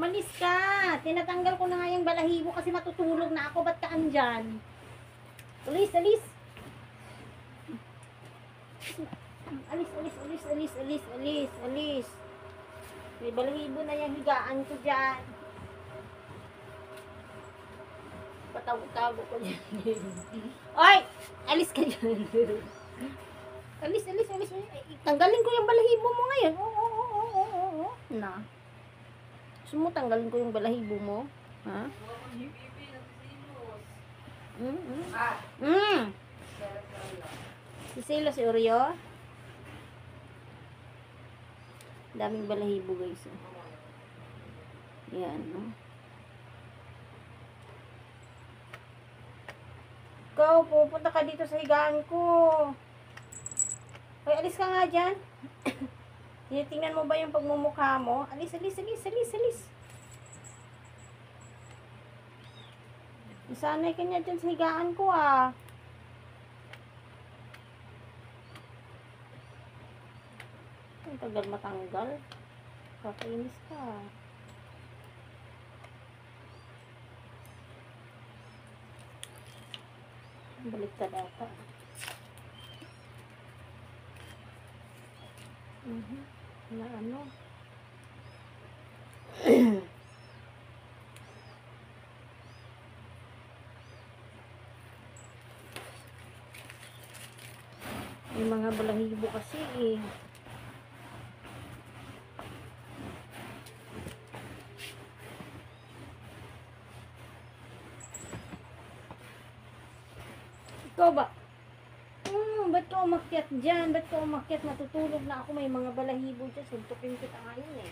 Umalis ka. Tinatanggal ko na nga yung balahibo kasi matutulog na ako. Ba't ka andyan? Alis, alis. Alis, alis, alis, alis, alis, alis, alis. May balahibo na yung higaan ko dyan. Patago-tago ko dyan. Oy! Alis ka dyan. Alis, alis, alis. Tanggalin ko yung balahibo mo ngayon. Oo. Na. Gusto mo tanggalin ko yung balahibo mo? Ha? Sisilo si Oreo. Daming balahibo guys. Yan, no? Ikaw, pupunta ka dito sa higaan ko. Hoy, alis ka nga dyan. Tinitingnan mo ba yung pagmumukha mo? Alis, alis, alis, alis, alis. Isanay ka niya dyan sa higaan ko, ah. Ang tagal matanggal. Kakainis ka. Baliktad ata. Na ano? May mga balahibo kasi eh. Ikaw ba? Ba't ka umakyat dyan? Ba't ka umakyat? Matutulog na ako. May mga balahibo dyan. Suntukin kita ngayon eh.